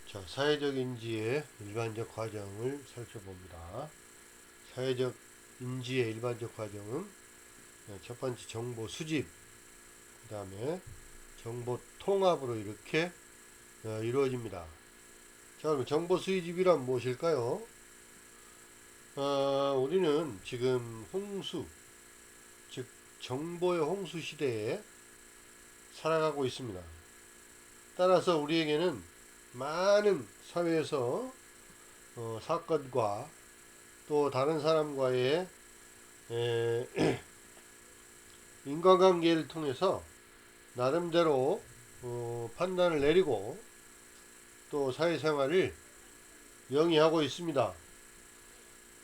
자, 사회적 인지의 일반적 과정을 살펴봅니다. 사회적 인지의 일반적 과정은 첫 번째 정보 수집, 그 다음에 정보 통합으로 이렇게 이루어집니다. 자, 그럼 정보 수집이란 무엇일까요? 우리는 지금 홍수, 즉 정보의 홍수 시대에 살아가고 있습니다. 따라서 우리에게는 많은 사회에서 사건과 또 다른 사람과의 인간관계를 통해서 나름대로 판단을 내리고 또 사회생활을 영위하고 있습니다.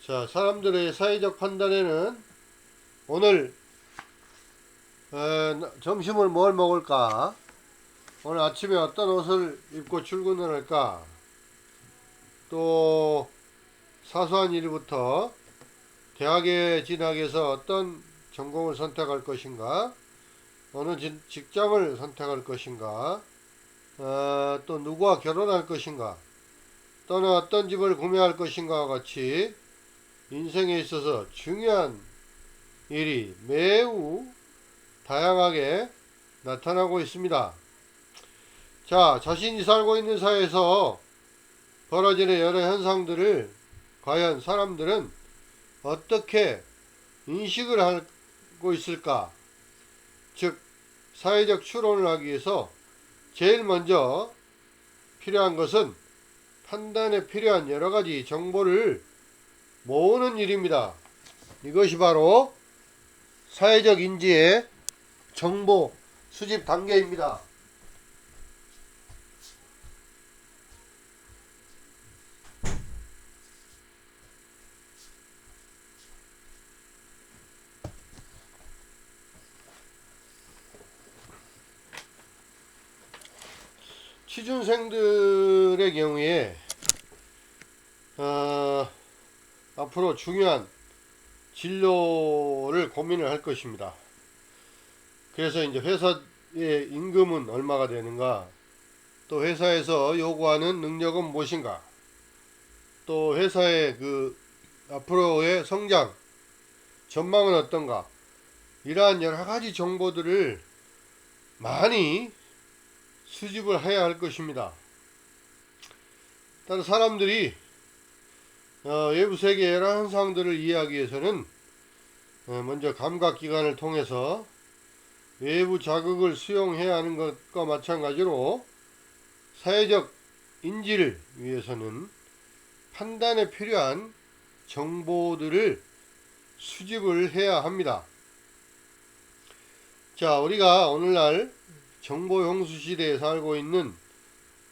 자, 사람들의 사회적 판단에는 오늘 점심을 뭘 먹을까? 오늘 아침에 어떤 옷을 입고 출근을 할까? 또 사소한 일부터 대학에 진학해서 어떤 전공을 선택할 것인가? 어느 직장을 선택할 것인가? 또 누구와 결혼할 것인가? 또는 어떤 집을 구매할 것인가와 같이 인생에 있어서 중요한 일이 매우 다양하게 나타나고 있습니다. 자, 자신이 살고 있는 사회에서 벌어지는 여러 현상들을 과연 사람들은 어떻게 인식을 하고 있을까? 즉, 사회적 추론을 하기 위해서 제일 먼저 필요한 것은 판단에 필요한 여러 가지 정보를 모으는 일입니다. 이것이 바로 사회적 인지의 정보 수집 단계입니다. 취준생들의 경우에 앞으로 중요한 진로를 고민을 할 것입니다. 그래서 이제 회사의 임금은 얼마가 되는가, 또 회사에서 요구하는 능력은 무엇인가, 또 회사의 그 앞으로의 성장 전망은 어떤가, 이러한 여러 가지 정보들을 많이 수집을 해야 할 것입니다. 따라 사람들이 외부 세계의 여러 현상들을 이해하기 위해서는 먼저 감각기관을 통해서 외부 자극을 수용해야 하는 것과 마찬가지로 사회적 인지를 위해서는 판단에 필요한 정보들을 수집을 해야 합니다. 자, 우리가 오늘날 정보 홍수 시대에 살고 있는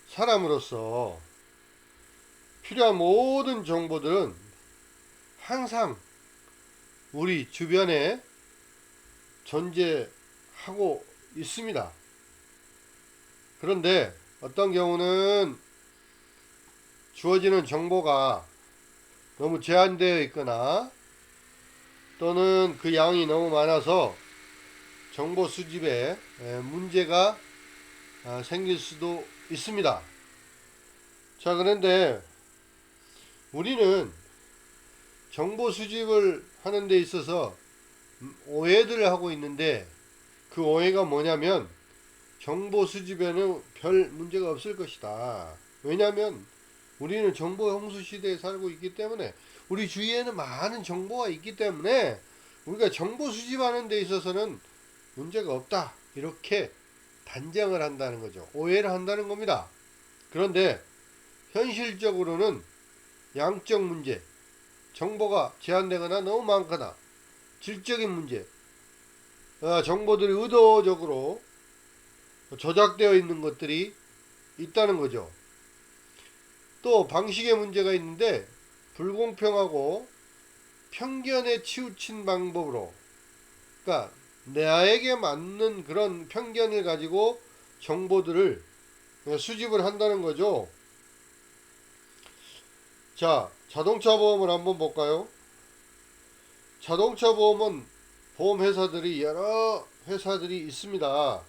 사람으로서 필요한 모든 정보들은 항상 우리 주변에 존재하고 있습니다. 그런데 어떤 경우는 주어지는 정보가 너무 제한되어 있거나 또는 그 양이 너무 많아서 정보 수집에 문제가 생길 수도 있습니다. 자, 그런데 우리는 정보 수집을 하는 데 있어서 오해들을 하고 있는데, 그 오해가 뭐냐면 정보 수집에는 별 문제가 없을 것이다. 왜냐하면 우리는 정보 홍수 시대에 살고 있기 때문에, 우리 주위에는 많은 정보가 있기 때문에 우리가 정보 수집하는 데 있어서는 문제가 없다, 이렇게 단정을 한다는 거죠. 오해를 한다는 겁니다. 그런데 현실적으로는 양적 문제, 정보가 제한되거나 너무 많거나 질적인 문제, 정보들이 의도적으로 조작되어 있는 것들이 있다는 거죠. 또 방식의 문제가 있는데, 불공평하고 편견에 치우친 방법으로, 그러니까 나에게 맞는 그런 편견을 가지고 정보들을 수집을 한다는 거죠. 자, 자동차 보험을 한번 볼까요? 자동차 보험은 보험회사들이 여러 회사들이 있습니다.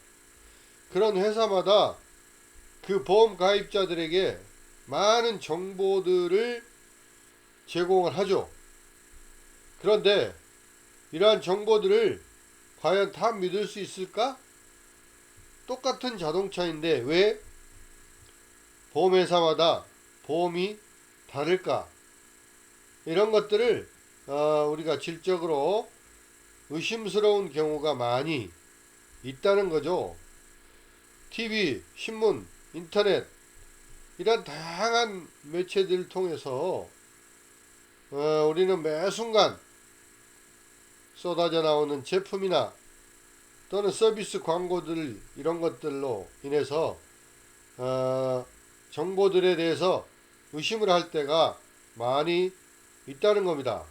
그런 회사마다 그 보험 가입자들에게 많은 정보들을 제공을 하죠. 그런데 이러한 정보들을 과연 다 믿을 수 있을까? 똑같은 자동차인데 왜 보험회사마다 보험이 다를까? 이런 것들을 우리가 질적으로 의심스러운 경우가 많이 있다는 거죠. TV, 신문, 인터넷 이런 다양한 매체들을 통해서 우리는 매 순간 쏟아져 나오는 제품이나 또는 서비스 광고들 이런 것들로 인해서 정보들에 대해서 의심을 할 때가 많이 있다는 겁니다.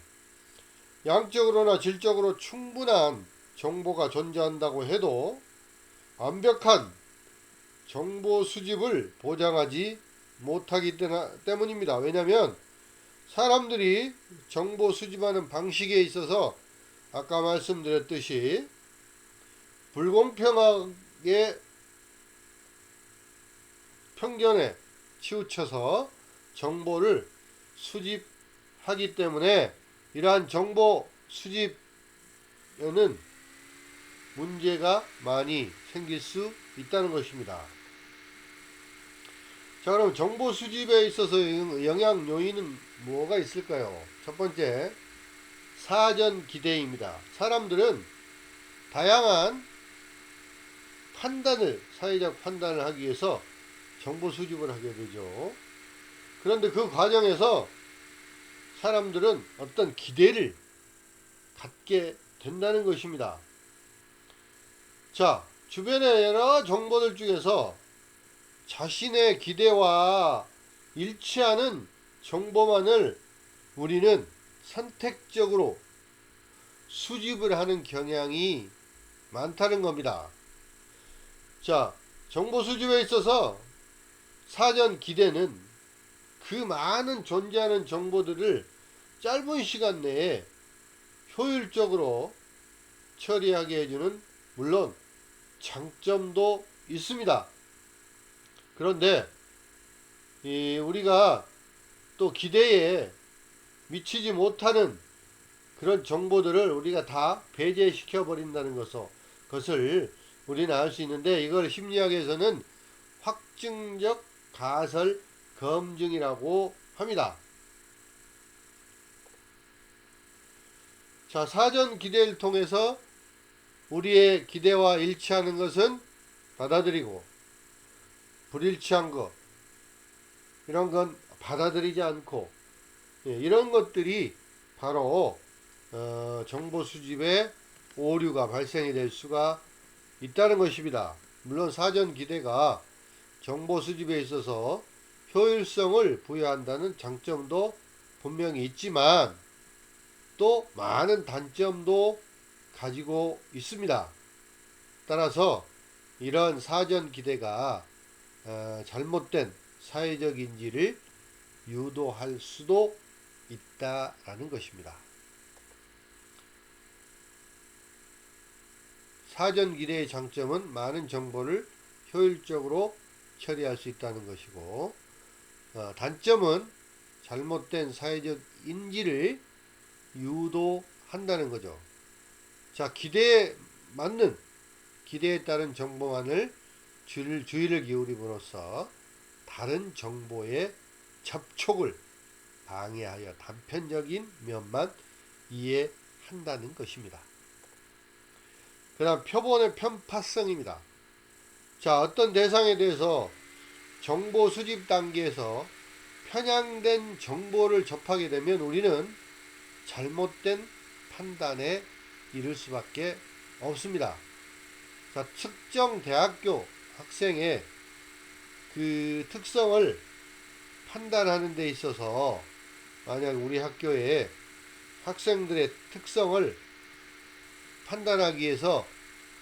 양적으로나 질적으로 충분한 정보가 존재한다고 해도 완벽한 정보 수집을 보장하지 못하기 때문입니다. 왜냐하면 사람들이 정보 수집하는 방식에 있어서 아까 말씀드렸듯이 불공평하게 편견에 치우쳐서 정보를 수집하기 때문에 이러한 정보 수집에는 문제가 많이 생길 수 있다는 것입니다. 자, 그럼 정보 수집에 있어서 영향 요인은 뭐가 있을까요? 첫 번째, 사전 기대입니다. 사람들은 다양한 사회적 판단을 하기 위해서 정보 수집을 하게 되죠. 그런데 그 과정에서 사람들은 어떤 기대를 갖게 된다는 것입니다. 자, 주변의 여러 정보들 중에서 자신의 기대와 일치하는 정보만을 우리는 선택적으로 수집을 하는 경향이 많다는 겁니다. 자, 정보 수집에 있어서 사전 기대는 그 많은 존재하는 정보들을 짧은 시간 내에 효율적으로 처리하게 해주는 물론 장점도 있습니다. 그런데 우리가 또 기대에 미치지 못하는 그런 정보들을 우리가 다 배제시켜 버린다는 것을 우리는 알 수 있는데, 이걸 심리학에서는 확증적 가설 검증이라고 합니다. 자, 사전 기대를 통해서 우리의 기대와 일치하는 것은 받아들이고, 불일치한 것 이런 건 받아들이지 않고, 이런 것들이 바로 정보 수집에 오류가 발생이 될 수가 있다는 것입니다. 물론 사전 기대가 정보 수집에 있어서 효율성을 부여한다는 장점도 분명히 있지만 또 많은 단점도 가지고 있습니다. 따라서 이런 사전 기대가 잘못된 사회적 인지를 유도할 수도 있다라는 것입니다. 사전 기대의 장점은 많은 정보를 효율적으로 처리할 수 있다는 것이고, 단점은 잘못된 사회적 인지를 유도한다는 거죠. 자, 기대에 따른 정보만을 주의를 기울임으로써 다른 정보의 접촉을 방해하여 단편적인 면만 이해한다는 것입니다. 그 다음 표본의 편파성입니다. 자, 어떤 대상에 대해서 정보 수집 단계에서 편향된 정보를 접하게 되면 우리는 잘못된 판단에 이를 수밖에 없습니다. 자, 특정 대학교 학생의 그 특성을 판단하는 데 있어서 만약 우리 학교에 학생들의 특성을 판단하기 위해서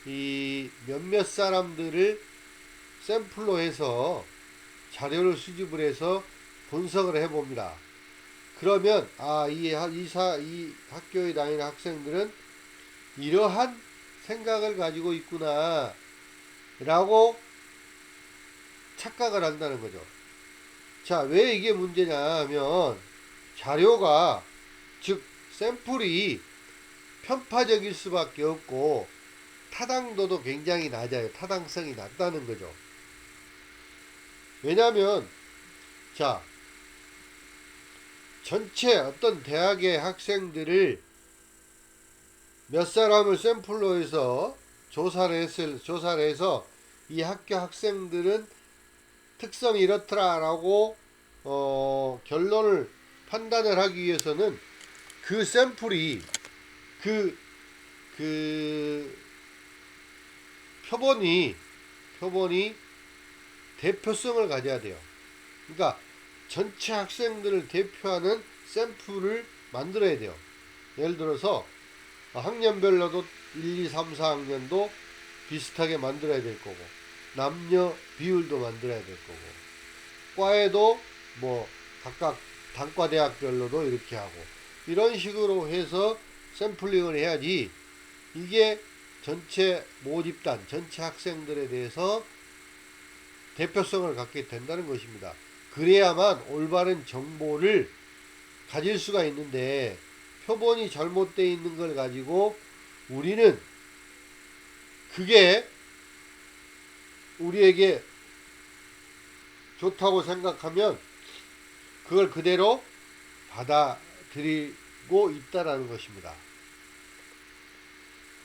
이 몇몇 사람들을 샘플로 해서 자료를 수집을 해서 분석을 해봅니다. 그러면 이 학교에 다니는 학생들은 이러한 생각을 가지고 있구나 라고 착각을 한다는 거죠. 자, 왜 이게 문제냐 하면 자료가, 즉 샘플이 편파적일 수밖에 없고 타당도도 굉장히 낮아요. 타당성이 낮다는 거죠. 왜냐하면 자, 전체 어떤 대학의 학생들을 몇 사람을 샘플로 해서 조사를 해서 이 학교 학생들은 특성이 이렇더라라고 결론을 판단을 하기 위해서는 그 샘플이 그 표본이 대표성을 가져야 돼요. 그러니까 전체 학생들을 대표하는 샘플을 만들어야 돼요. 예를 들어서 학년별로도 1, 2, 3, 4학년도 비슷하게 만들어야 될 거고, 남녀 비율도 만들어야 될 거고, 과에도 뭐 각각 단과대학별로도 이렇게 하고, 이런 식으로 해서 샘플링을 해야지 이게 전체 모집단, 전체 학생들에 대해서 대표성을 갖게 된다는 것입니다. 그래야만 올바른 정보를 가질 수가 있는데, 표본이 잘못되어 있는 걸 가지고 우리는 그게 우리에게 좋다고 생각하면 그걸 그대로 받아들이고 있다라는 것입니다.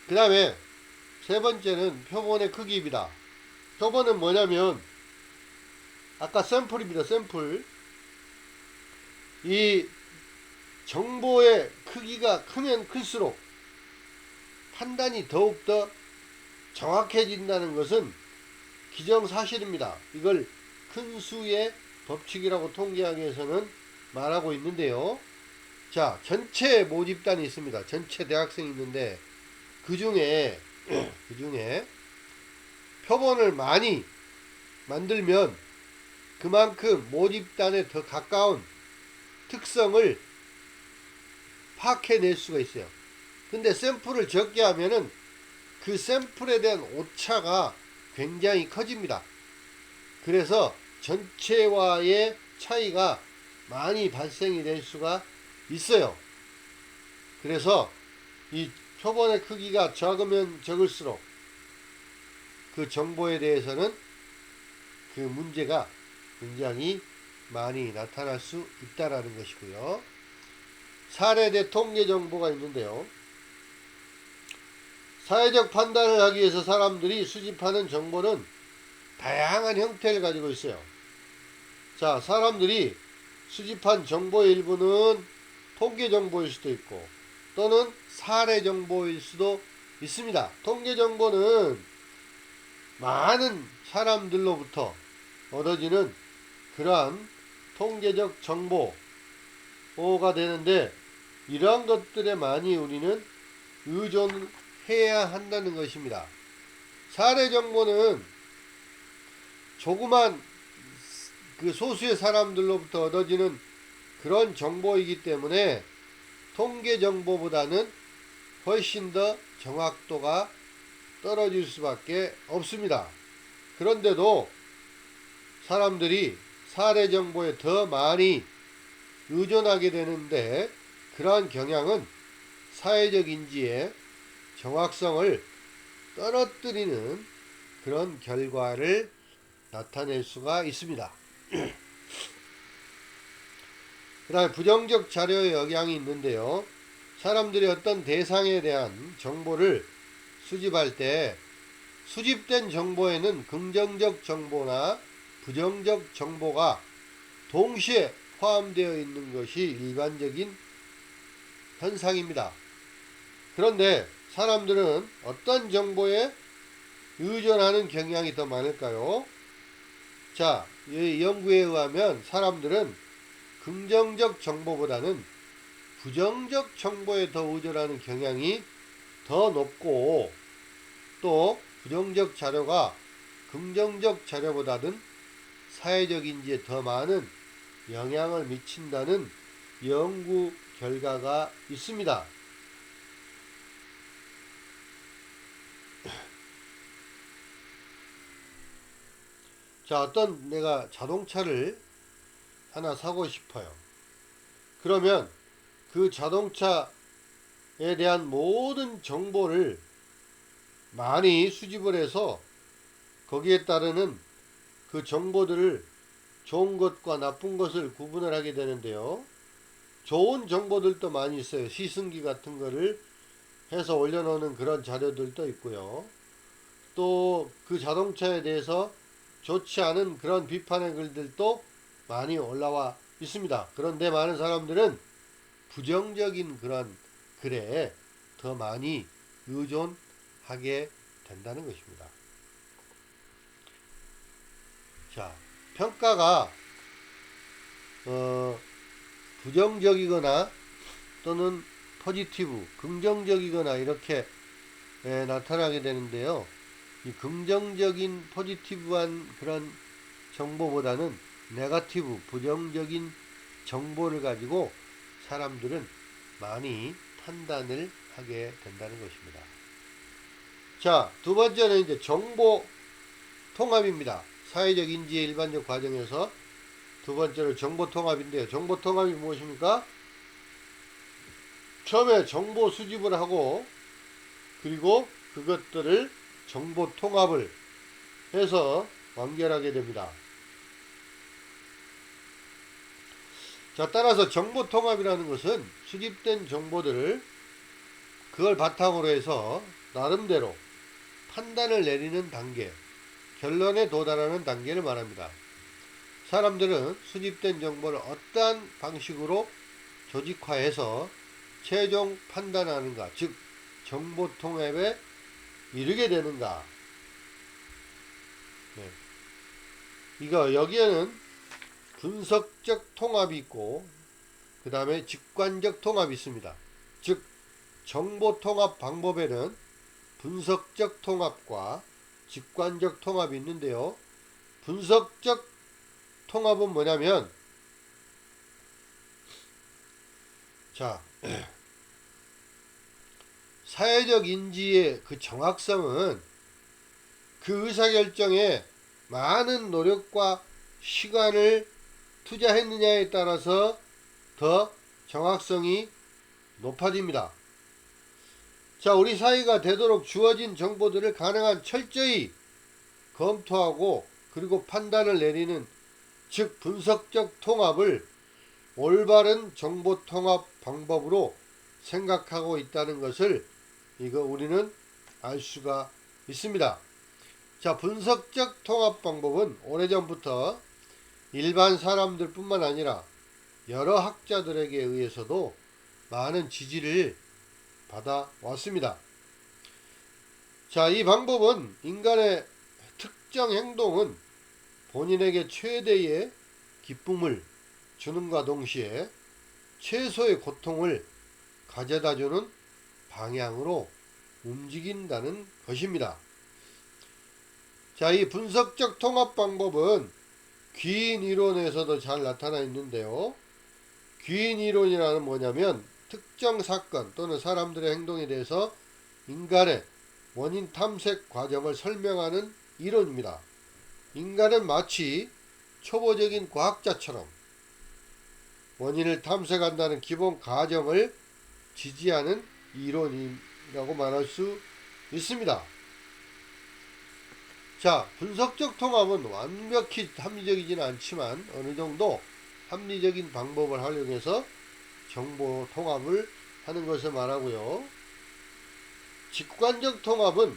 그 다음에 세 번째는 표본의 크기입니다. 표본은 뭐냐면 아까 샘플입니다. 샘플. 이 정보의 크기가 크면 클수록 판단이 더욱더 정확해진다는 것은 기정사실입니다. 이걸 큰 수의 법칙이라고 통계학에서는 말하고 있는데요. 자, 전체 모집단이 있습니다. 전체 대학생이 있는데 그 중에 표본을 많이 만들면 그만큼 모집단에 더 가까운 특성을 파악해낼 수가 있어요. 근데 샘플을 적게 하면은 그 샘플에 대한 오차가 굉장히 커집니다. 그래서 전체와의 차이가 많이 발생이 될 수가 있어요. 그래서 이 표본의 크기가 적으면 적을수록 그 정보에 대해서는 그 문제가 굉장히 많이 나타날 수 있다라는 것이고요. 사례대 통계 정보가 있는데요. 사회적 판단을 하기 위해서 사람들이 수집하는 정보는 다양한 형태를 가지고 있어요. 자, 사람들이 수집한 정보의 일부는 통계 정보일 수도 있고 또는 사례 정보일 수도 있습니다. 통계 정보는 많은 사람들로부터 얻어지는 그러한 통계적 정보가 되는데, 이러한 것들에 많이 우리는 의존해야 한다는 것입니다. 사례 정보는 조그만 그 소수의 사람들로부터 얻어지는 그런 정보이기 때문에 통계 정보보다는 훨씬 더 정확도가 떨어질 수밖에 없습니다. 그런데도 사람들이 사례 정보에 더 많이 의존하게 되는데, 그러한 경향은 사회적 인지의 정확성을 떨어뜨리는 그런 결과를 나타낼 수가 있습니다. 그 다음에 부정적 자료의 영향이 있는데요. 사람들이 어떤 대상에 대한 정보를 수집할 때 수집된 정보에는 긍정적 정보나 부정적 정보가 동시에 포함되어 있는 것이 일반적인 현상입니다. 그런데 사람들은 어떤 정보에 의존하는 경향이 더 많을까요? 자, 이 연구에 의하면 사람들은 긍정적 정보보다는 부정적 정보에 더 의존하는 경향이 더 높고, 또 부정적 자료가 긍정적 자료보다는 사회적 인지에 더 많은 영향을 미친다는 연구 결과가 있습니다. 자, 어떤 내가 자동차를 하나 사고 싶어요. 그러면 그 자동차에 대한 모든 정보를 많이 수집을 해서 거기에 따르는 그 정보들을 좋은 것과 나쁜 것을 구분을 하게 되는데요. 좋은 정보들도 많이 있어요. 시승기 같은 거를 해서 올려놓는 그런 자료들도 있고요. 또 그 자동차에 대해서 좋지 않은 그런 비판의 글들도 많이 올라와 있습니다. 그런데 많은 사람들은 부정적인 그런 글에 더 많이 의존하게 된다는 것입니다. 자, 평가가 부정적이거나 또는 포지티브, 긍정적이거나 이렇게 나타나게 되는데요. 이 긍정적인 포지티브한 그런 정보보다는 네거티브, 부정적인 정보를 가지고 사람들은 많이 판단을 하게 된다는 것입니다. 자, 두 번째는 이제 정보 통합입니다. 사회적 인지의 일반적 과정에서 두 번째로 정보 통합인데요. 정보 통합이 무엇입니까? 처음에 정보 수집을 하고 그리고 그것들을 정보 통합을 해서 완결하게 됩니다. 자, 따라서 정보 통합이라는 것은 수집된 정보들을 그걸 바탕으로 해서 나름대로 판단을 내리는 단계, 결론에 도달하는 단계를 말합니다. 사람들은 수집된 정보를 어떠한 방식으로 조직화해서 최종 판단하는가, 즉 정보 통합에 이르게 되는가. 네. 여기에는 분석적 통합이 있고 그 다음에 직관적 통합이 있습니다. 즉 정보 통합 방법에는 분석적 통합과 직관적 통합이 있는데요. 분석적 통합은 뭐냐면, 자, 사회적 인지의 그 정확성은 그 의사결정에 많은 노력과 시간을 투자했느냐에 따라서 더 정확성이 높아집니다. 자, 우리 사회가 되도록 주어진 정보들을 가능한 철저히 검토하고 그리고 판단을 내리는, 즉 분석적 통합을 올바른 정보 통합 방법으로 생각하고 있다는 것을 우리는 알 수가 있습니다. 자, 분석적 통합 방법은 오래전부터 일반 사람들 뿐만 아니라 여러 학자들에게 의해서도 많은 지지를 받아왔습니다. 자, 이 방법은 인간의 특정 행동은 본인에게 최대의 기쁨을 주는과 동시에 최소의 고통을 가져다주는 방향으로 움직인다는 것입니다. 자, 이 분석적 통합 방법은 귀인 이론에서도 잘 나타나 있는데요. 귀인 이론이라는 뭐냐면 특정 사건 또는 사람들의 행동에 대해서 인간의 원인 탐색 과정을 설명하는 이론입니다. 인간은 마치 초보적인 과학자처럼 원인을 탐색한다는 기본 가정을 지지하는 이론이라고 말할 수 있습니다. 자, 분석적 통합은 완벽히 합리적이지는 않지만 어느 정도 합리적인 방법을 활용해서 정보 통합을 하는 것을 말하고요. 직관적 통합은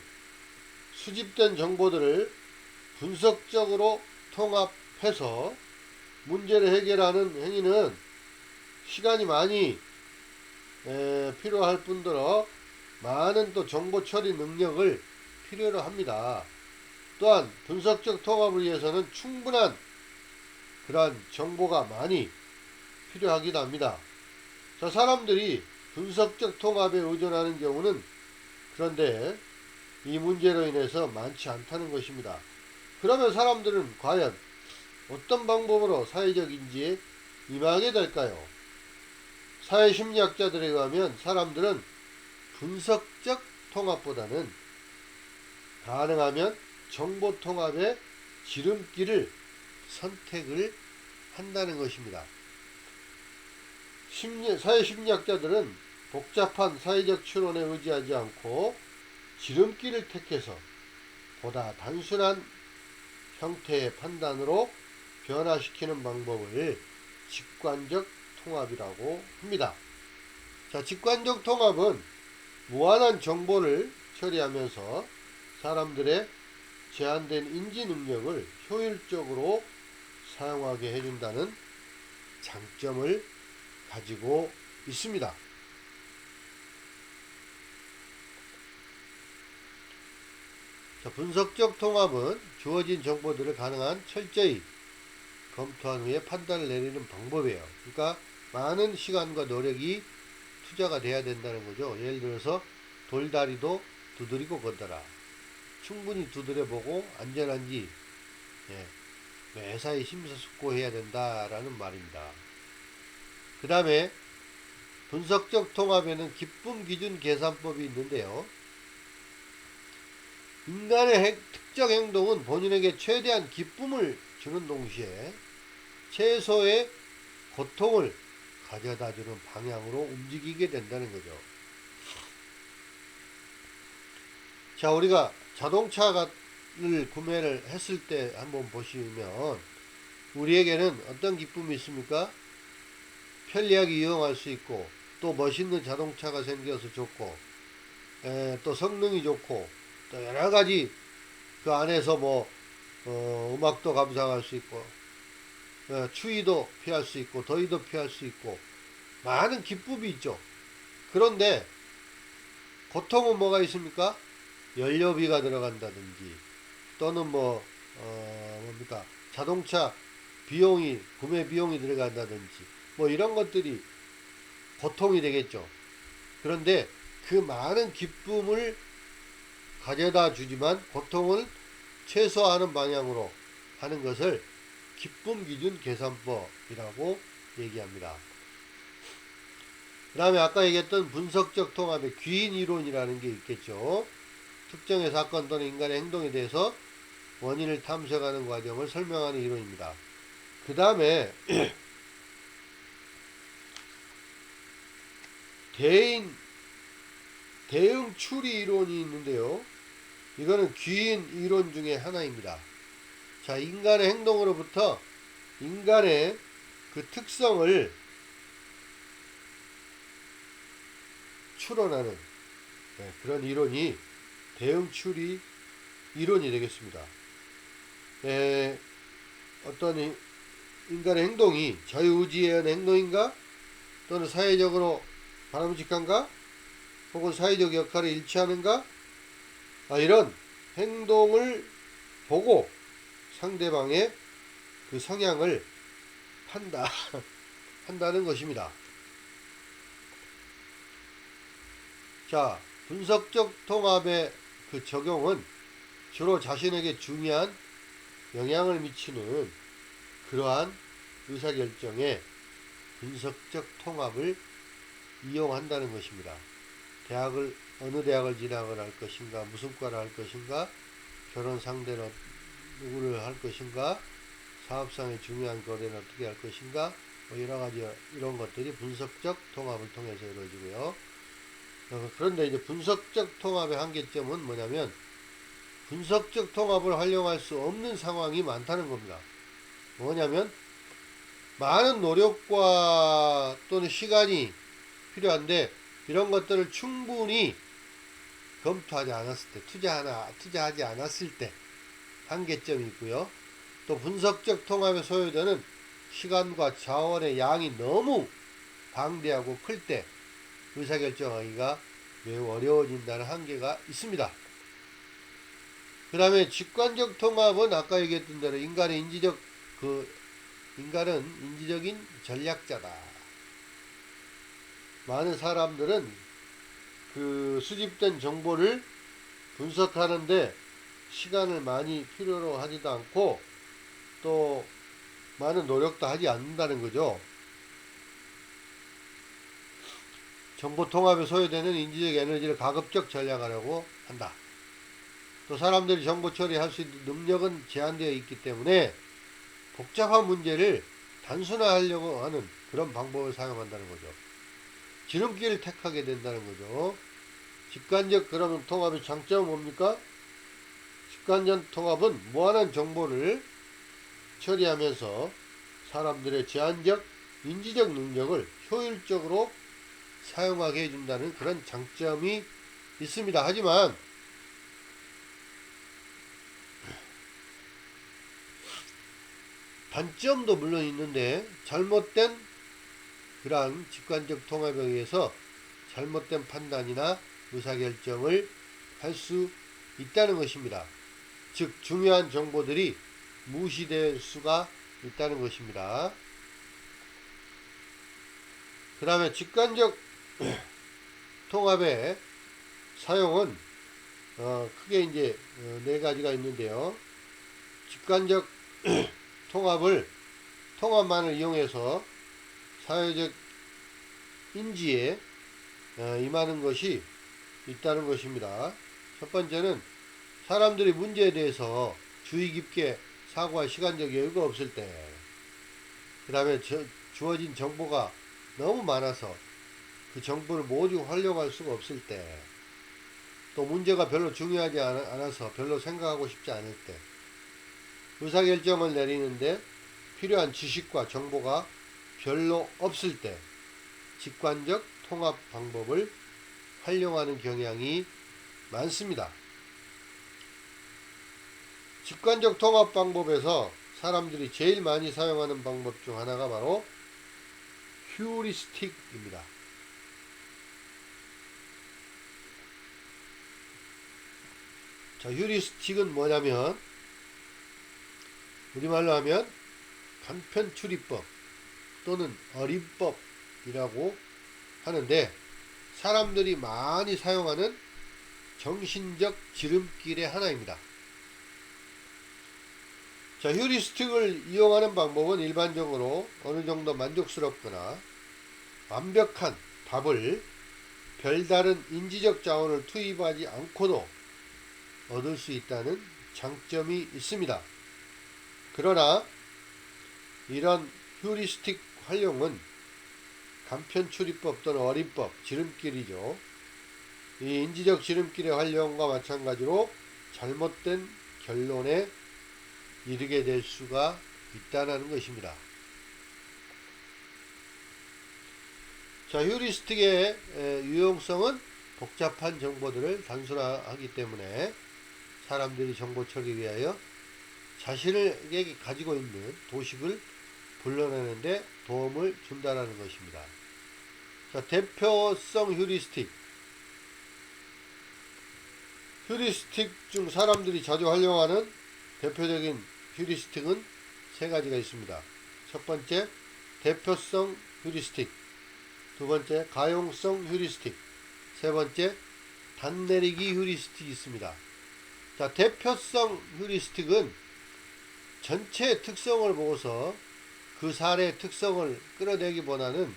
수집된 정보들을 분석적으로 통합해서 문제를 해결하는 행위는 시간이 많이 필요할 뿐더러 많은 또 정보 처리 능력을 필요로 합니다. 또한 분석적 통합을 위해서는 충분한 그러한 정보가 많이 필요하기도 합니다. 자, 사람들이 분석적 통합에 의존하는 경우는 그런데 이 문제로 인해서 많지 않다는 것입니다. 그러면 사람들은 과연 어떤 방법으로 사회적 인지에 임하게 될까요? 사회심리학자들에 의하면 사람들은 분석적 통합보다는 가능하면 정보 통합의 지름길을 선택을 한다는 것입니다. 사회심리학자들은 복잡한 사회적 추론에 의지하지 않고 지름길을 택해서 보다 단순한 형태의 판단으로 변화시키는 방법을 직관적 통합이라고 합니다. 자, 직관적 통합은 무한한 정보를 처리하면서 사람들의 제한된 인지 능력을 효율적으로 사용하게 해준다는 장점을 가지고 있습니다. 자, 분석적 통합은 주어진 정보들을 가능한 철저히 검토한 후에 판단을 내리는 방법이에요. 그러니까 많은 시간과 노력이 투자가 돼야 된다는 거죠. 예를 들어서 돌다리도 두드리고 걷더라. 충분히 두드려보고 안전한지 매사에 심사숙고해야 된다라는 말입니다. 그 다음에 분석적 통합에는 기쁨 기준 계산법이 있는데요. 인간의 특정 행동은 본인에게 최대한 기쁨을 주는 동시에 최소의 고통을 가져다주는 방향으로 움직이게 된다는 거죠. 자, 우리가 자동차를 구매를 했을 때 한번 보시면 우리에게는 어떤 기쁨이 있습니까? 편리하게 이용할 수 있고 또 멋있는 자동차가 생겨서 좋고 또 성능이 좋고 또 여러가지 그 안에서 음악도 감상할 수 있고 추위도 피할 수 있고 더위도 피할 수 있고 많은 기쁨이 있죠. 그런데 고통은 뭐가 있습니까? 연료비가 들어간다든지 또는 자동차 구매 비용이 들어간다든지 이런 것들이 고통이 되겠죠. 그런데 그 많은 기쁨을 가져다 주지만 고통을 최소화하는 방향으로 하는 것을 기쁨 기준 계산법이라고 얘기합니다. 그 다음에 아까 얘기했던 분석적 통합의 귀인 이론이라는 게 있겠죠. 특정의 사건 또는 인간의 행동에 대해서 원인을 탐색하는 과정을 설명하는 이론입니다. 그 다음에 대응 추리 이론이 있는데요. 이거는 귀인 이론 중에 하나입니다. 자, 인간의 행동으로부터 인간의 그 특성을 추론하는 그런 이론이 대응 추리 이론이 되겠습니다. 어떤 인간의 행동이 자유의지에 의한 행동인가? 또는 사회적으로 바람직한가? 혹은 사회적 역할에 일치하는가? 이런 행동을 보고 상대방의 그 성향을 판단하는 것입니다. 자, 분석적 통합의 그 적용은 주로 자신에게 중요한 영향을 미치는 그러한 의사결정에 분석적 통합을 이용한다는 것입니다. 어느 대학을 진학을 할 것인가, 무슨 과를 할 것인가, 결혼 상대는 누구를 할 것인가, 사업상의 중요한 거래는 어떻게 할 것인가, 여러가지 이런 것들이 분석적 통합을 통해서 이루어지고요. 그런데 이제 분석적 통합의 한계점은 뭐냐면 분석적 통합을 활용할 수 없는 상황이 많다는 겁니다. 뭐냐면 많은 노력과 또는 시간이 필요한데 이런 것들을 충분히 검토하지 않았을 때, 투자하지 않았을 때 한계점이 있고요. 또 분석적 통합에 소요되는 시간과 자원의 양이 너무 방대하고 클 때 의사결정하기가 매우 어려워진다는 한계가 있습니다. 그 다음에 직관적 통합은 아까 얘기했던 대로 인간은 인지적인 전략자다. 많은 사람들은 그 수집된 정보를 분석하는데 시간을 많이 필요로 하지도 않고 또 많은 노력도 하지 않는다는 거죠. 정보 통합에 소요되는 인지적 에너지를 가급적 전략하려고 한다. 또 사람들이 정보 처리할 수 있는 능력은 제한되어 있기 때문에 복잡한 문제를 단순화하려고 하는 그런 방법을 사용한다는 거죠. 지름길을 택하게 된다는 거죠. 직관적 그러면 통합의 장점은 뭡니까? 직관적 통합은 무한한 정보를 처리하면서 사람들의 제한적 인지적 능력을 효율적으로 사용하게 해준다는 그런 장점이 있습니다. 하지만 단점도 물론 있는데 잘못된 그러한 직관적 통합에 의해서 잘못된 판단이나 의사결정을 할 수 있다는 것입니다. 즉 중요한 정보들이 무시될 수가 있다는 것입니다. 그 다음에 직관적 통합의 사용은 크게 이제 네 가지가 있는데요. 직관적 통합만을 이용해서 사회적 인지에 임하는 것이 있다는 것입니다. 첫 번째는 사람들이 문제에 대해서 주의 깊게 사고할 시간적 여유가 없을 때, 그 다음에 주어진 정보가 너무 많아서 그 정보를 모두 활용할 수가 없을 때, 또 문제가 별로 중요하지 않아서 별로 생각하고 싶지 않을 때, 의사결정을 내리는데 필요한 지식과 정보가 별로 없을 때 직관적 통합 방법을 활용하는 경향이 많습니다. 직관적 통합 방법에서 사람들이 제일 많이 사용하는 방법 중 하나가 바로 휴리스틱입니다. 자, 휴리스틱은 뭐냐면 우리말로 하면 간편추리법 또는 어림법이라고 하는데 사람들이 많이 사용하는 정신적 지름길의 하나입니다. 자, 휴리스틱을 이용하는 방법은 일반적으로 어느 정도 만족스럽거나 완벽한 답을 별다른 인지적 자원을 투입하지 않고도 얻을 수 있다는 장점이 있습니다. 그러나 이런 휴리스틱 활용은 간편추리법 또는 어림법, 지름길이죠. 이 인지적 지름길의 활용과 마찬가지로 잘못된 결론에 이르게 될 수가 있다는 것입니다. 자, 휴리스틱의 유용성은 복잡한 정보들을 단순화하기 때문에 사람들이 정보 처리에 위하여 자신에게 가지고 있는 도식을 불러내는데 도움을 준다는 것입니다. 자, 대표성 휴리스틱. 휴리스틱 중 사람들이 자주 활용하는 대표적인 휴리스틱은 세 가지가 있습니다. 첫 번째, 대표성 휴리스틱. 두 번째, 가용성 휴리스틱. 세 번째, 단내리기 휴리스틱이 있습니다. 자, 대표성 휴리스틱은 전체의 특성을 보고서 그 사례의 특성을 끌어내기보다는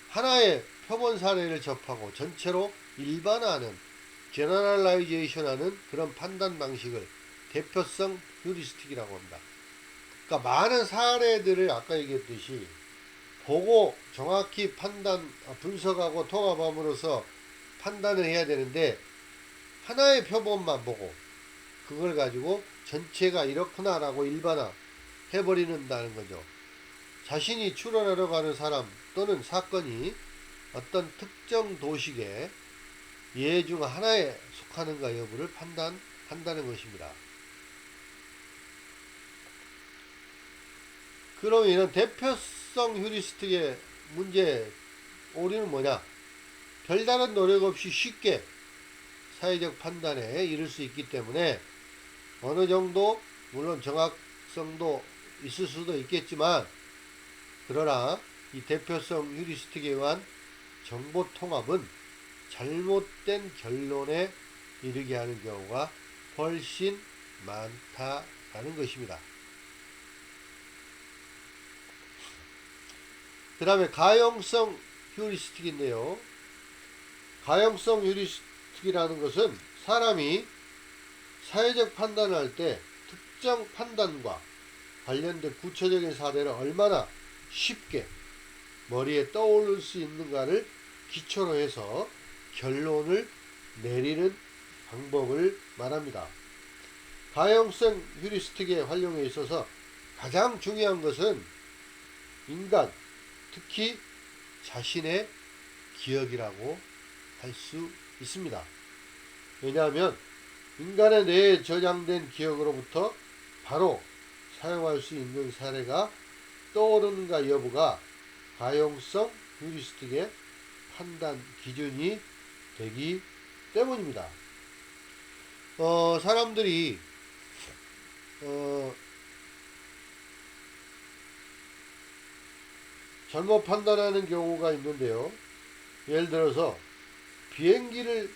하나의 표본 사례를 접하고 전체로 일반화하는 제너럴라이제이션하는 그런 판단 방식을 대표성 휴리스틱이라고 합니다. 그러니까 많은 사례들을 아까 얘기했듯이 보고 정확히 분석하고 통합함으로써 판단을 해야 되는데 하나의 표본만 보고 그걸 가지고 전체가 이렇구나라고 일반화 해버리는다는 거죠. 자신이 추론하려고 하는 사람 또는 사건이 어떤 특정 도식의 예 중 하나에 속하는가 여부를 판단한다는 것입니다. 그럼 이런 대표성 휴리스틱의 문제 오류는 뭐냐? 별다른 노력 없이 쉽게 사회적 판단에 이를 수 있기 때문에 어느 정도 물론 정확성도 있을 수도 있겠지만 그러나 이 대표성 휴리스틱에 의한 정보 통합은 잘못된 결론에 이르게 하는 경우가 훨씬 많다라는 것입니다. 그 다음에 가용성 휴리스틱인데요. 가용성 휴리스틱이라는 것은 사람이 사회적 판단을 할 때 특정 판단과 관련된 구체적인 사례를 얼마나 쉽게 머리에 떠올릴 수 있는가를 기초로 해서 결론을 내리는 방법을 말합니다. 가용성 휴리스틱의 활용에 있어서 가장 중요한 것은 인간, 특히 자신의 기억이라고 할 수 있습니다. 왜냐하면 인간의 뇌에 저장된 기억으로부터 바로 사용할 수 있는 사례가 떠오르는가 여부가 가용성 휴리스틱의 판단 기준이 되기 때문입니다. 사람들이 잘못 판단하는 경우가 있는데요. 예를 들어서 비행기를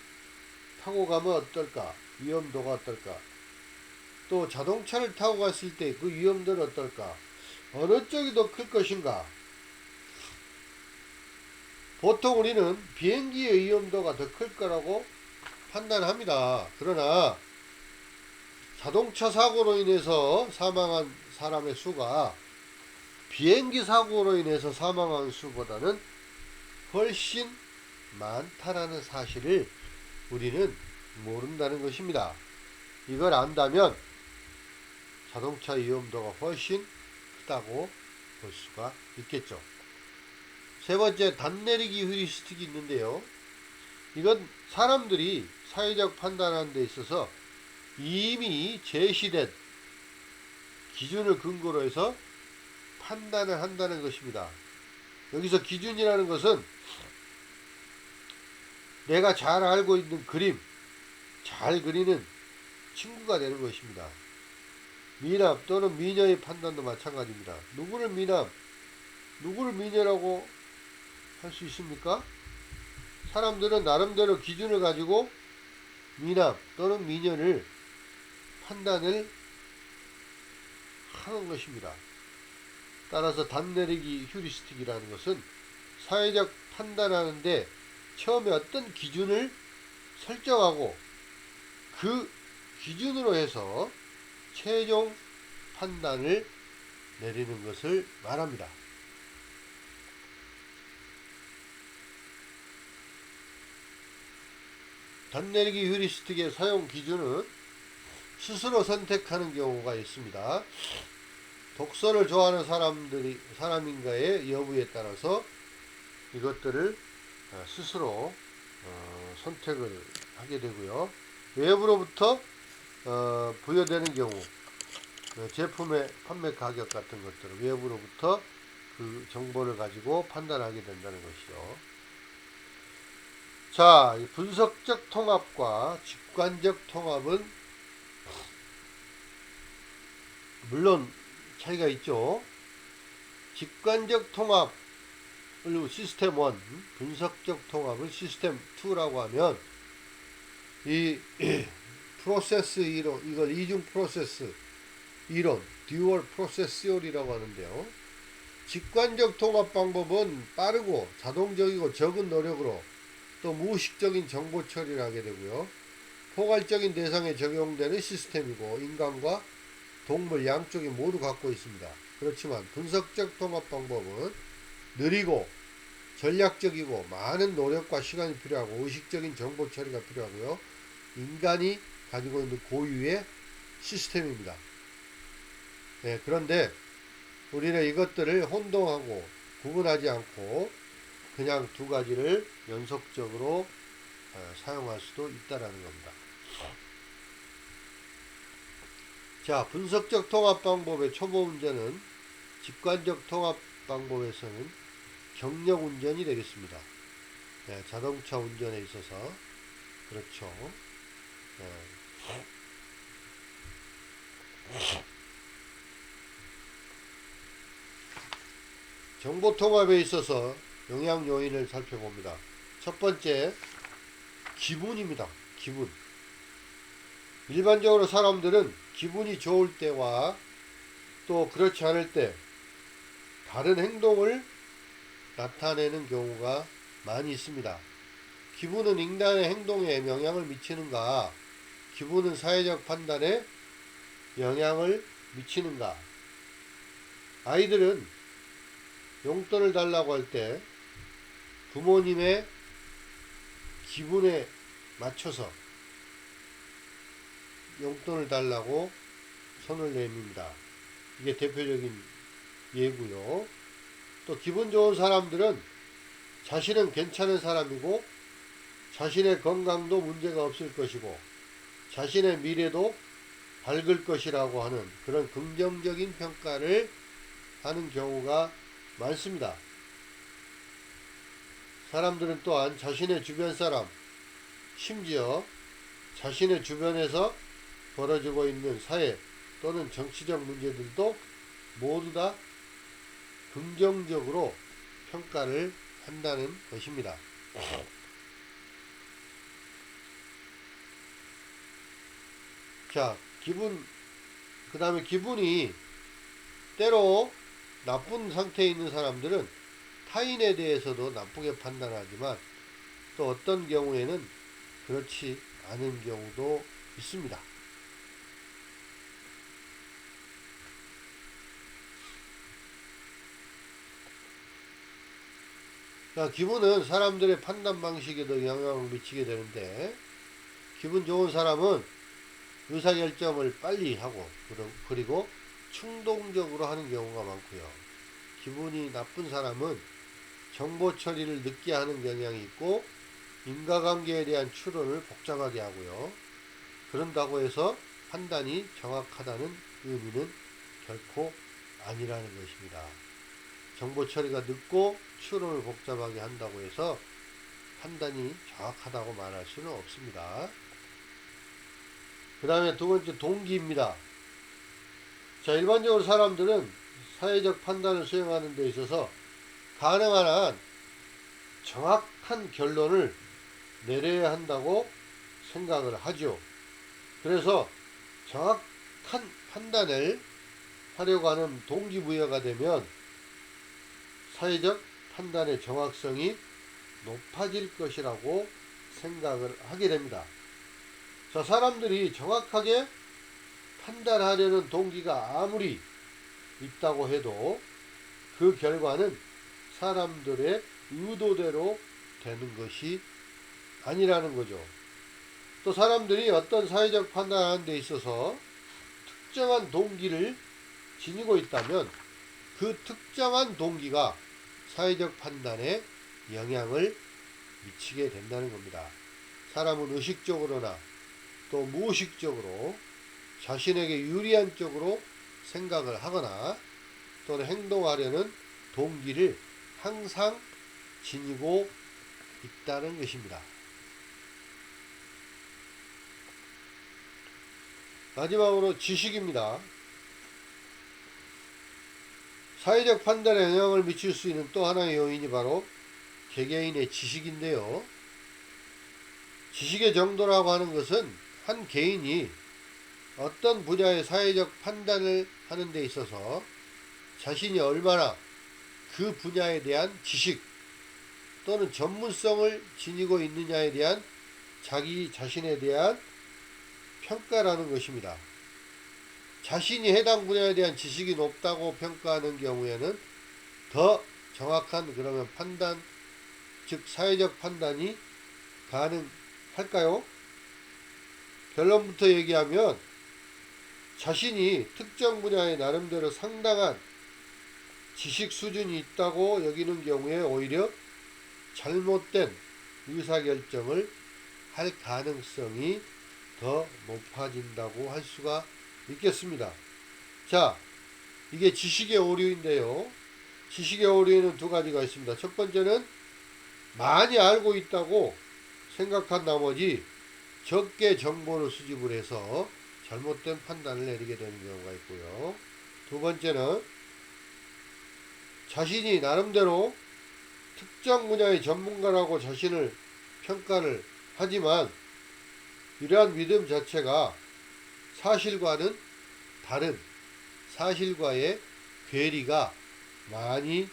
타고 가면 어떨까? 위험도가 어떨까? 또 자동차를 타고 갔을 때 그 위험도는 어떨까? 어느 쪽이 더 클 것인가? 보통 우리는 비행기의 위험도가 더 클 거라고 판단합니다. 그러나 자동차 사고로 인해서 사망한 사람의 수가 비행기 사고로 인해서 사망한 수보다는 훨씬 많다라는 사실을 우리는 모른다는 것입니다. 이걸 안다면 자동차 위험도가 훨씬 크다고 볼 수가 있겠죠. 세 번째, 단내리기 휴리스틱이 있는데요. 이건 사람들이 사회적 판단하는 데 있어서 이미 제시된 기준을 근거로 해서 판단을 한다는 것입니다. 여기서 기준이라는 것은 내가 잘 알고 있는 그림, 잘 그리는 친구가 되는 것입니다. 미남 또는 미녀의 판단도 마찬가지입니다. 누구를 미남, 누구를 미녀라고 할 수 있습니까? 사람들은 나름대로 기준을 가지고 미남 또는 미녀를 판단을 하는 것입니다. 따라서 단내리기 휴리스틱이라는 것은 사회적 판단하는데 처음에 어떤 기준을 설정하고 그 기준으로 해서 최종 판단을 내리는 것을 말합니다. 단내리기 휴리스틱의 사용 기준은 스스로 선택하는 경우가 있습니다. 독서를 좋아하는 사람인가의 여부에 따라서 이것들을 스스로 선택을 하게 되고요. 외부로부터 부여되는 경우 제품의 판매 가격 같은 것들을 외부로부터 그 정보를 가지고 판단하게 된다는 것이죠. 자, 분석적 통합과 직관적 통합은 물론 차이가 있죠. 직관적 통합을 시스템 1, 분석적 통합을 시스템 2라고 하면 이 프로세스 이론, 이걸 이중 프로세스 이론, 듀얼 프로세스 시오리라고 하는데요. 직관적 통합 방법은 빠르고 자동적이고 적은 노력으로 또 무의식적인 정보 처리를 하게 되고요. 포괄적인 대상에 적용되는 시스템이고 인간과 동물 양쪽이 모두 갖고 있습니다. 그렇지만 분석적 통합 방법은 느리고 전략적이고 많은 노력과 시간이 필요하고 의식적인 정보 처리가 필요하고요. 인간이 가지고 있는 고유의 시스템입니다. 네, 그런데 우리는 이것들을 혼동하고 구분하지 않고 그냥 두 가지를 연속적으로 사용할 수도 있다라는 겁니다. 자, 분석적 통합 방법의 초보 운전은 직관적 통합 방법에서는 경력 운전이 되겠습니다. 네, 자동차 운전에 있어서 그렇죠. 네. 정보 통합에 있어서 영향 요인을 살펴봅니다. 첫 번째, 기분입니다. 기분. 일반적으로 사람들은 기분이 좋을 때와 또 그렇지 않을 때 다른 행동을 나타내는 경우가 많이 있습니다. 기분은 인간의 행동에 영향을 미치는가? 기분은 사회적 판단에 영향을 미치는가? 아이들은 용돈을 달라고 할 때 부모님의 기분에 맞춰서 용돈을 달라고 손을 내밉니다. 이게 대표적인 예고요. 또 기분 좋은 사람들은 자신은 괜찮은 사람이고 자신의 건강도 문제가 없을 것이고 자신의 미래도 밝을 것이라고 하는 그런 긍정적인 평가를 하는 경우가 많습니다. 사람들은 또한 자신의 주변 사람, 심지어 자신의 주변에서 벌어지고 있는 사회 또는 정치적 문제들도 모두 다 긍정적으로 평가를 한다는 것입니다. 자, 그 다음에 기분이 때로 나쁜 상태에 있는 사람들은 타인에 대해서도 나쁘게 판단하지만 또 어떤 경우에는 그렇지 않은 경우도 있습니다. 자, 기분은 사람들의 판단 방식에도 영향을 미치게 되는데 기분 좋은 사람은 의사결정을 빨리 하고 그리고 충동적으로 하는 경우가 많고요. 기분이 나쁜 사람은 정보 처리를 늦게 하는 경향이 있고 인과관계에 대한 추론을 복잡하게 하고요. 그런다고 해서 판단이 정확하다는 의미는 결코 아니라는 것입니다. 정보 처리가 늦고 추론을 복잡하게 한다고 해서 판단이 정확하다고 말할 수는 없습니다. 그 다음에 두 번째, 동기입니다. 자, 일반적으로 사람들은 사회적 판단을 수행하는 데 있어서 가능한 한 정확한 결론을 내려야 한다고 생각을 하죠. 그래서 정확한 판단을 하려고 하는 동기부여가 되면 사회적 판단의 정확성이 높아질 것이라고 생각을 하게 됩니다. 자, 사람들이 정확하게 판단하려는 동기가 아무리 있다고 해도 그 결과는 사람들의 의도대로 되는 것이 아니라는 거죠. 또 사람들이 어떤 사회적 판단을 하는 데 있어서 특정한 동기를 지니고 있다면 그 특정한 동기가 사회적 판단에 영향을 미치게 된다는 겁니다. 사람은 의식적으로나 또 무의식적으로 자신에게 유리한 쪽으로 생각을 하거나 또는 행동하려는 동기를 항상 지니고 있다는 것입니다. 마지막으로 지식입니다. 사회적 판단에 영향을 미칠 수 있는 또 하나의 요인이 바로 개개인의 지식인데요. 지식의 정도라고 하는 것은 한 개인이 어떤 분야의 사회적 판단을 하는 데 있어서 자신이 얼마나 그 분야에 대한 지식 또는 전문성을 지니고 있느냐에 대한 자기 자신에 대한 평가라는 것입니다. 자신이 해당 분야에 대한 지식이 높다고 평가하는 경우에는 더 정확한 그러면 판단, 즉 사회적 판단이 가능할까요? 결론부터 얘기하면 자신이 특정 분야에 나름대로 상당한 지식 수준이 있다고 여기는 경우에 오히려 잘못된 의사결정을 할 가능성이 더 높아진다고 할 수가 있겠습니다. 자, 이게 지식의 오류인데요. 지식의 오류에는 두 가지가 있습니다. 첫 번째는 많이 알고 있다고 생각한 나머지 적게 정보를 수집을 해서 잘못된 판단을 내리게 되는 경우가 있고요. 두 번째는 자신이 나름대로 특정 분야의 전문가라고 자신을 평가를 하지만 이러한 믿음 자체가 사실과는 다른 사실과의 괴리가 많이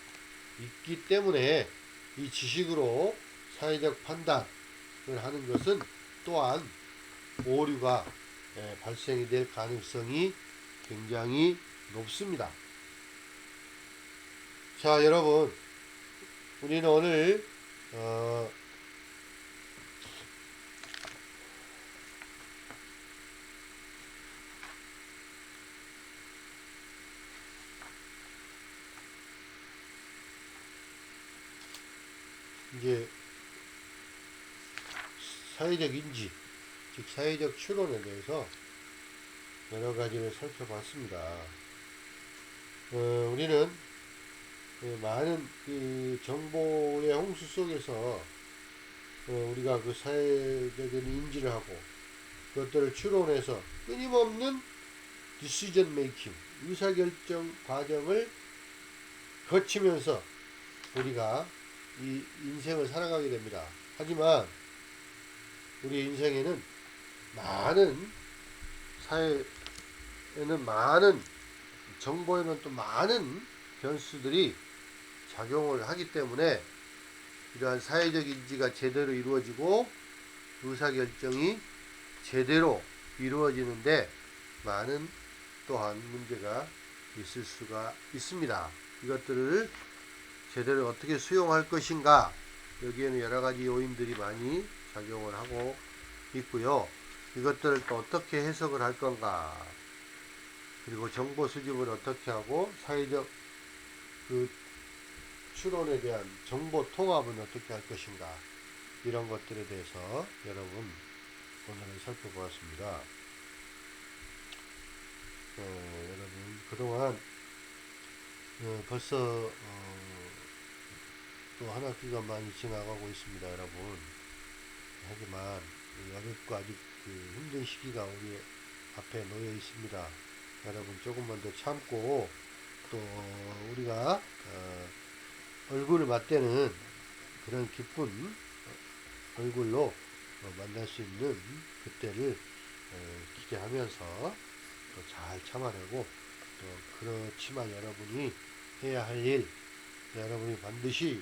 있기 때문에 이 지식으로 사회적 판단을 하는 것은 또한 오류가 발생이 될 가능성이 굉장히 높습니다. 자, 여러분, 우리는 오늘 이제 사회적 인지, 즉 사회적 추론에 대해서 여러 가지를 살펴봤습니다. 우리는 많은 그 정보의 홍수 속에서 우리가 그 사회적인 인지를 하고 그것들을 추론해서 끊임없는 디시전 메이킹, 의사결정 과정을 거치면서 우리가 이 인생을 살아가게 됩니다. 하지만 우리 인생에는 많은 사회에는 많은 정보에는 또 많은 변수들이 작용을 하기 때문에 이러한 사회적 인지가 제대로 이루어지고 의사결정이 제대로 이루어지는데 많은 또한 문제가 있을 수가 있습니다. 이것들을 제대로 어떻게 수용할 것인가, 여기에는 여러 가지 요인들이 많이 작용을 하고 있고요. 이것들을 또 어떻게 해석을 할 건가, 그리고 정보 수집을 어떻게 하고 사회적 그 추론에 대한 정보 통합은 어떻게 할 것인가, 이런 것들에 대해서 여러분 오늘은 살펴보았습니다. 여러분 그동안 벌써 또 한 학기가 많이 지나가고 있습니다, 여러분. 하지만 어렵고 아직 그 힘든 시기가 우리 앞에 놓여 있습니다. 여러분 조금만 더 참고 또 우리가 얼굴을 맞대는 그런 기쁜 얼굴로 만날 수 있는 그때를 기대하면서 또 잘 참아내고, 또 그렇지만 여러분이 해야 할 일, 여러분이 반드시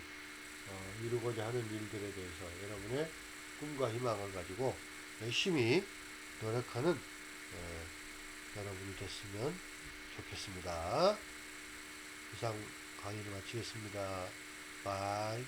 이루고자 하는 일들에 대해서 여러분의 꿈과 희망을 가지고 열심히 노력하는 여러분이 됐으면 좋겠습니다. 이상 강의를 마치겠습니다. 바이.